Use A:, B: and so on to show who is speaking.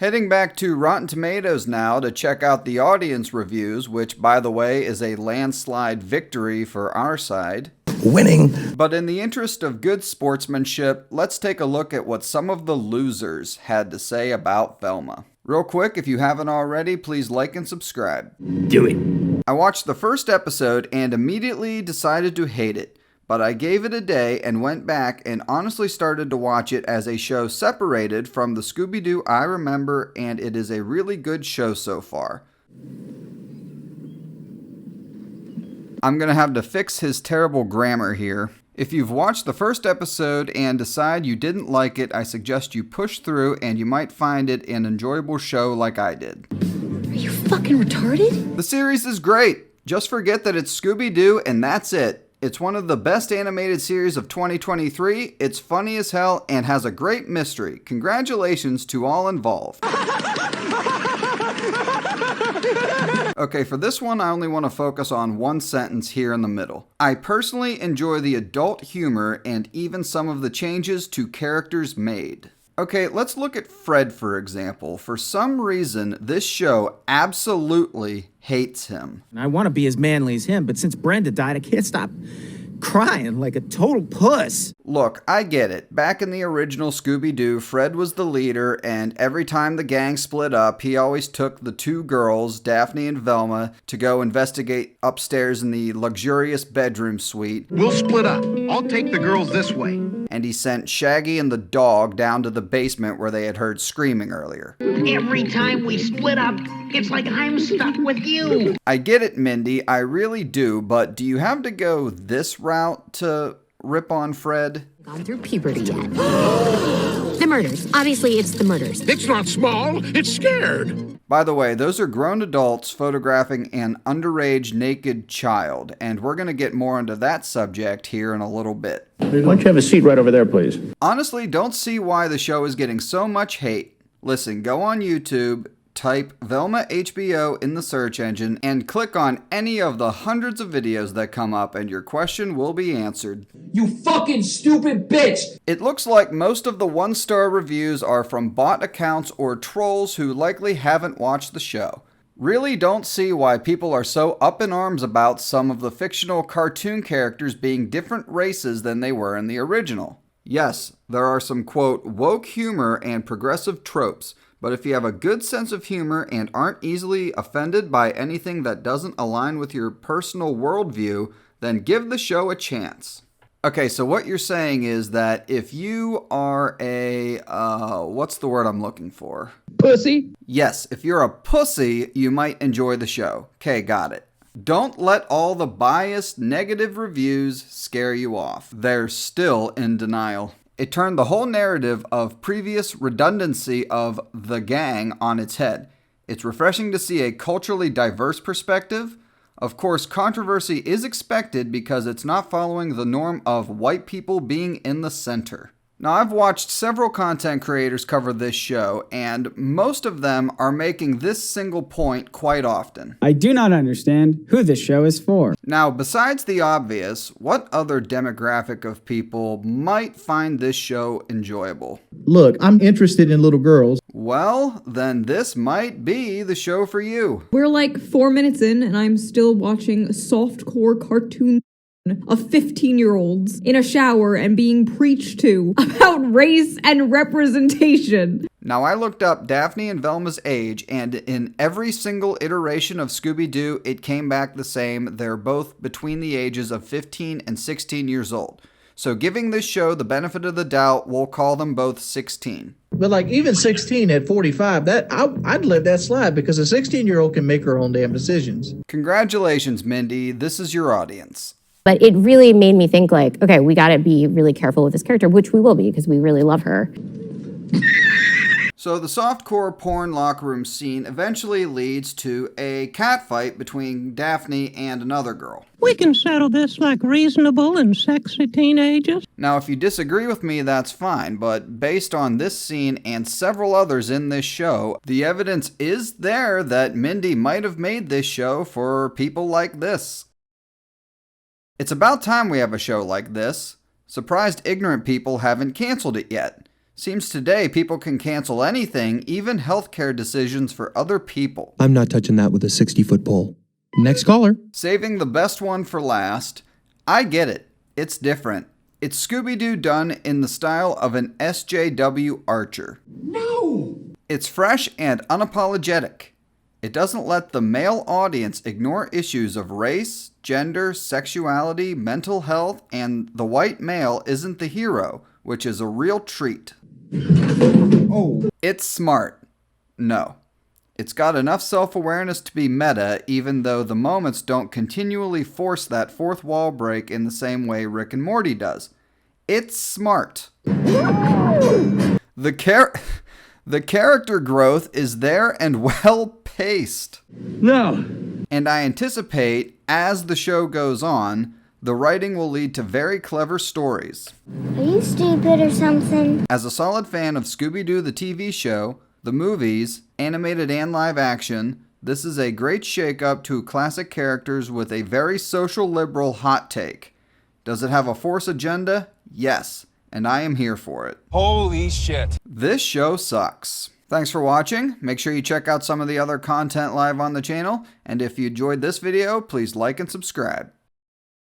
A: Heading back to Rotten Tomatoes now to check out the audience reviews, which, by the way, is a landslide victory for our side.
B: Winning.
A: But in the interest of good sportsmanship, let's take a look at what some of the losers had to say about Velma. Real quick, if you haven't already, please like and subscribe.
B: Do it.
A: I watched the first episode and immediately decided to hate it. But I gave it a day and went back and honestly started to watch it as a show separated from the Scooby-Doo I remember, and it is a really good show so far. I'm going to have to fix his terrible grammar here. If you've watched the first episode and decide you didn't like it, I suggest you push through and you might find it an enjoyable show like I did.
C: Are you fucking retarded?
A: The series is great. Just forget that it's Scooby-Doo and that's it. It's one of the best animated series of 2023, it's funny as hell, and has a great mystery. Congratulations to all involved. Okay, for this one, I only want to focus on one sentence here in the middle. I personally enjoy the adult humor and even some of the changes to characters made. Okay, let's look at Fred, for example. For some reason, this show absolutely hates him.
D: I want to be as manly as him, but since Brenda died, I can't stop crying like a total puss.
A: Look, I get it. Back in the original Scooby-Doo, Fred was the leader, and every time the gang split up, he always took the two girls, Daphne and Velma, to go investigate upstairs in the luxurious bedroom suite.
E: We'll split up. I'll take the girls this way.
A: And he sent Shaggy and the dog down to the basement where they had heard screaming earlier.
F: Every time we split up, it's like I'm stuck with you.
A: I get it, Mindy, I really do, but do you have to go this route to rip on Fred?
C: Gone through puberty yet. The murders. Obviously, it's the murders.
E: It's not small, it's scared.
A: By the way, those are grown adults photographing an underage naked child, and we're going to get more into that subject here in a little bit.
B: Why don't you have a seat right over there, please?
A: Honestly, don't see why the show is getting so much hate. Listen, go on YouTube, type Velma HBO in the search engine, and click on any of the hundreds of videos that come up, and your question will be answered.
G: You fucking stupid bitch!
A: It looks like most of the one-star reviews are from bot accounts or trolls who likely haven't watched the show. Really don't see why people are so up in arms about some of the fictional cartoon characters being different races than they were in the original. Yes, there are some, quote, woke humor and progressive tropes, but if you have a good sense of humor and aren't easily offended by anything that doesn't align with your personal worldview, then give the show a chance. Okay, so what you're saying is that if you are a, what's the word I'm looking for?
G: Pussy?
A: Yes, if you're a pussy, you might enjoy the show. Okay, got it. Don't let all the biased, negative reviews scare you off. They're still in denial. It turned the whole narrative of previous redundancy of the gang on its head. It's refreshing to see a culturally diverse perspective. Of course, controversy is expected because it's not following the norm of white people being in the center. Now, I've watched several content creators cover this show, and most of them are making this single point quite often.
H: I do not understand who this show is for.
A: Now, besides the obvious, what other demographic of people might find this show enjoyable?
I: Look, I'm interested in little girls.
A: Well, then this might be the show for you.
J: We're like 4 minutes in, and I'm still watching a softcore cartoon of 15-year-olds in a shower and being preached to about race and representation.
A: Now, I looked up Daphne and Velma's age, and in every single iteration of Scooby-Doo, it came back the same. They're both between the ages of 15 and 16 years old. So giving this show the benefit of the doubt, we'll call them both 16.
I: But like even 16 at 45, I'd let that slide because a 16-year-old can make her own damn decisions.
A: Congratulations, Mindy. This is your audience.
C: But it really made me think like, okay, we gotta be really careful with this character, which we will be because we really love her.
A: So the softcore porn locker room scene eventually leads to a catfight between Daphne and another girl.
K: We can settle this like reasonable and sexy teenagers.
A: Now, if you disagree with me, that's fine, but based on this scene and several others in this show, the evidence is there that Mindy might have made this show for people like this. It's about time we have a show like this. Surprised ignorant people haven't canceled it yet. Seems today people can cancel anything, even healthcare decisions for other people.
L: I'm not touching that with a 60-foot pole. Next caller.
A: Saving the best one for last. I get it. It's different. It's Scooby-Doo done in the style of an SJW Archer.
G: No!
A: It's fresh and unapologetic. It doesn't let the male audience ignore issues of race, gender, sexuality, mental health, and the white male isn't the hero, which is a real treat.
G: Oh.
A: It's smart. No. It's got enough self-awareness to be meta, even though the moments don't continually force that fourth wall break in the same way Rick and Morty does. It's smart. The character growth is there and well-paced.
G: No.
A: And I anticipate, as the show goes on, the writing will lead to very clever stories.
M: Are you stupid or something?
A: As a solid fan of Scooby-Doo the TV show, the movies, animated and live action, this is a great shake-up to classic characters with a very social liberal hot take. Does it have a force agenda? Yes, and I am here for it.
N: Holy shit.
A: This show sucks. Thanks for watching. Make sure you check out some of the other content live on the channel, and if you enjoyed this video, please like and subscribe.